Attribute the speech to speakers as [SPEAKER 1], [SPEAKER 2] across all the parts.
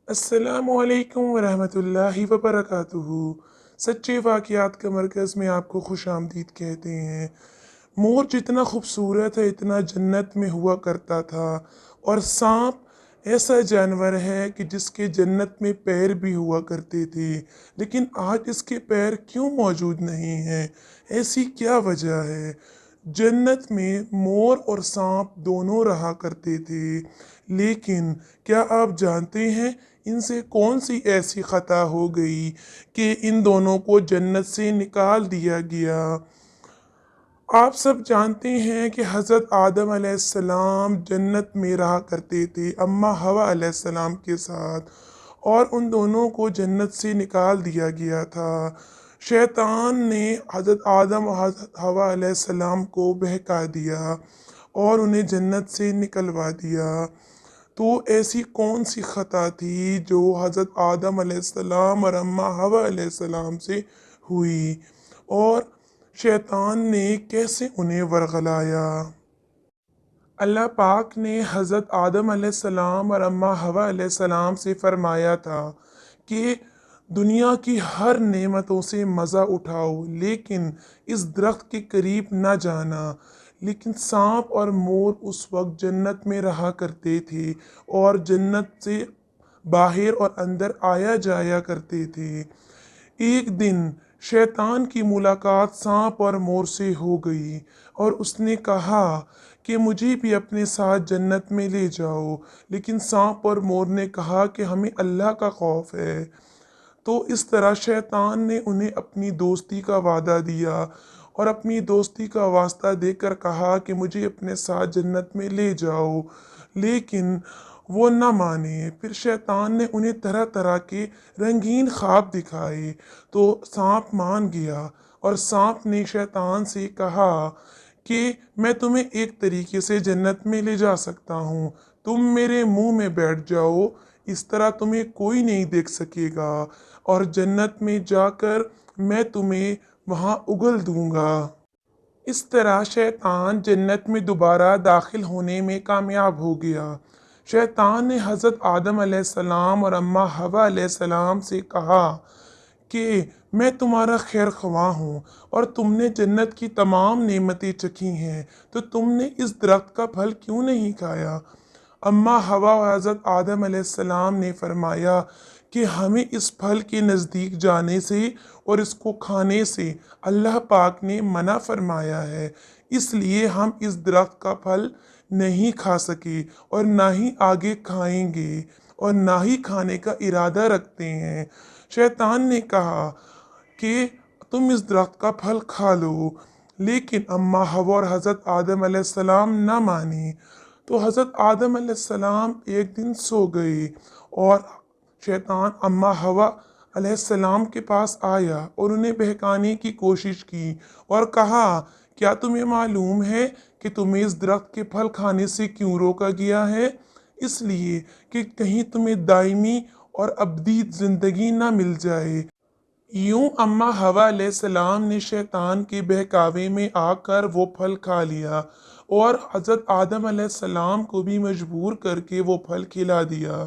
[SPEAKER 1] अस्सलामु अलैकुम वरहमतुल्लाहि वबरकातुहू। सच्चे वाक़यात के मरकज़ में आपको खुश आमदीद कहते हैं। मोर जितना खूबसूरत है इतना जन्नत में हुआ करता था, और सांप ऐसा जानवर है कि जिसके जन्नत में पैर भी हुआ करते थे, लेकिन आज इसके पैर क्यों मौजूद नहीं हैं? ऐसी क्या वजह है? जन्नत में मोर और सांप दोनों रहा करते थे, लेकिन क्या आप जानते हैं इनसे कौन सी ऐसी खता हो गई कि इन दोनों को जन्नत से निकाल दिया गया? आप सब जानते हैं कि हज़रत आदम अलैहिस्सलाम जन्नत में रहा करते थे अम्मा हवा अलैहिस्सलाम के साथ, और उन दोनों को जन्नत से निकाल दिया गया था। शैतान ने हज़रत आदम और हज़रत हवा अलैहिस्सलाम को बहका दिया और उन्हें जन्नत से निकलवा दिया। तो ऐसी कौन सी खता थी जो हज़रत आदम अलैहिस्सलाम और अम्मा हवा अलैहिस्सलाम से हुई, और शैतान ने कैसे उन्हें वरगलाया? अल्लाह पाक ने हज़रत आदम अलैहिस्सलाम और अम्मा हवा अलैहिस्सलाम से फ़रमाया था कि दुनिया की हर नेमतों से मज़ा उठाओ, लेकिन इस दरख्त के करीब न जाना। लेकिन सांप और मोर उस वक्त जन्नत में रहा करते थे और जन्नत से बाहर और अंदर आया जाया करते थे। एक दिन शैतान की मुलाकात सांप और मोर से हो गई, और उसने कहा कि मुझे भी अपने साथ जन्नत में ले जाओ। लेकिन सांप और मोर ने कहा कि हमें अल्लाह का खौफ है। तो इस तरह शैतान ने उन्हें अपनी दोस्ती का वादा दिया और अपनी दोस्ती का वास्ता देकर कहा कि मुझे अपने साथ जन्नत में ले जाओ, लेकिन वो न माने। फिर शैतान ने उन्हें तरह तरह के रंगीन ख्वाब दिखाए, तो सांप मान गया, और सांप ने शैतान से कहा कि मैं तुम्हें एक तरीके से जन्नत में ले जा सकता हूँ, तुम मेरे मुंह में बैठ जाओ, इस तरह तुम्हें कोई नहीं देख सकेगा, और जन्नत में जाकर मैं तुम्हें वहाँ उगल दूंगा। इस तरह शैतान जन्नत में दोबारा दाखिल होने में कामयाब हो गया। शैतान ने हज़रत आदम अलैहिस्सलाम और अम्मा हवा अलैहिस्सलाम से कहा कि मैं तुम्हारा खैर ख्वाह हूँ, और तुमने जन्नत की तमाम नेमतें चखी हैं, तो तुमने इस दरख्त का फल क्यों नहीं खाया? अम्मा हवा और हज़रत आदम अलैहिस्सलाम ने फरमाया कि हमें इस फल के नज़दीक जाने से और इसको खाने से अल्लाह पाक ने मना फरमाया है, इसलिए हम इस दरख्त का फल नहीं खा सके और ना ही आगे खाएंगे और ना ही खाने का इरादा रखते हैं। शैतान ने कहा कि तुम इस दरख्त का फल खा लो, लेकिन अम्मा हवा और हज़रत आदम अलैहिस्सलाम ना माने। तो हज़रत आदम अलैहिस्सलाम एक दिन सो गए, और शैतान अम्मा हवा अलैहिस्सलाम के पास आया और उन्हें बहकाने की कोशिश की और कहा, क्या तुम्हें मालूम है कि तुम्हें इस दरख्त के फल खाने से क्यों रोका गया है? इसलिए कि कहीं तुम्हें दायमी और अबदी ज़िंदगी ना मिल जाए। यूं अम्मा हवा अलैहिस्सलाम ने शैतान के बहकावे में आकर वो फल खा लिया, और हज़रत आदम अलैहिस्सलाम को भी मजबूर करके वो फल खिला दिया।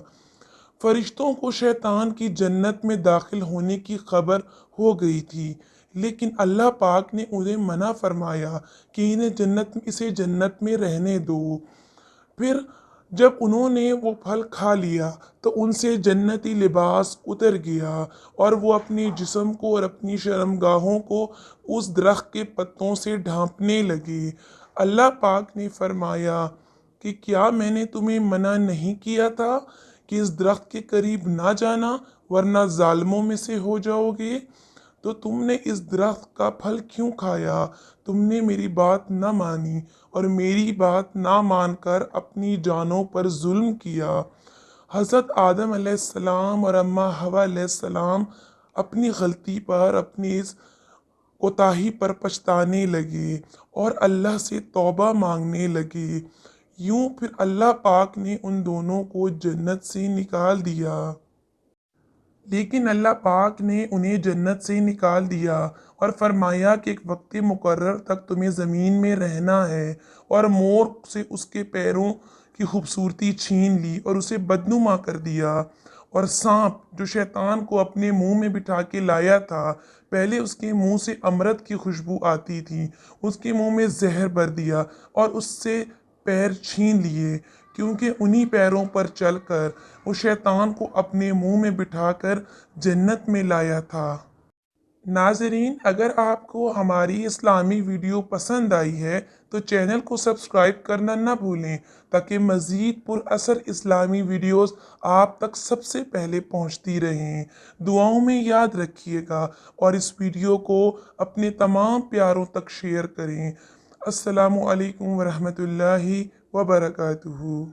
[SPEAKER 1] फरिश्तों को शैतान की जन्नत में दाखिल होने की खबर हो गई थी, लेकिन अल्लाह पाक ने उन्हें मना फरमाया कि इसे जन्नत में रहने दो। फिर जब उन्होंने वो फल खा लिया तो उनसे जन्नती लिबास उतर गया, और वो अपने जिस्म को और अपनी शर्मगाहों को उस दरख्त के पत्तों से ढांपने लगे। अल्लाह पाक ने फरमाया कि क्या मैंने तुम्हें मना नहीं किया था कि इस दरख्त के करीब ना जाना, वरना जालिमों में से हो जाओगे? तो तुमने इस दरख्त का फल क्यों खाया? तुमने मेरी बात न मानी और मेरी बात ना मानकर अपनी जानों पर जुल्म किया। हज़रत आदम अलैहिस्सलाम और अम्मा हवा अलैहिस्सलाम अपनी गलती पर, अपनी इस कोताही पर पछताने लगे और अल्लाह से तौबा मांगने लगे। यूं फिर अल्लाह पाक ने उन दोनों को जन्नत से निकाल दिया। लेकिन अल्लाह पाक ने उन्हें जन्नत से निकाल दिया और फरमाया कि एक वक्त मुकर्रर तक तुम्हें ज़मीन में रहना है, और मोर से उसके पैरों की खूबसूरती छीन ली और उसे बदनुमा कर दिया। اور सांप जो शैतान को अपने मुंह में बिठा के लाया था, पहले उसके मुंह से अमृत की खुशबू आती थी, उसके मुंह में जहर भर दिया और उससे पैर छीन लिए, क्योंकि उन्हीं पैरों पर चलकर वो शैतान को अपने मुंह में बिठाकर जन्नत में लाया था। नाजरीन, अगर आपको हमारी इस्लामी वीडियो पसंद आई है तो चैनल को सब्सक्राइब करना ना भूलें, ताकि मज़ीद पुरअसर इस्लामी वीडियोस आप तक सबसे पहले पहुंचती रहें। दुआओं में याद रखिएगा और इस वीडियो को अपने तमाम प्यारों तक शेयर करें। अस्सलामु अलैकुम वरहमतुल्लाहि वबरकातुहू।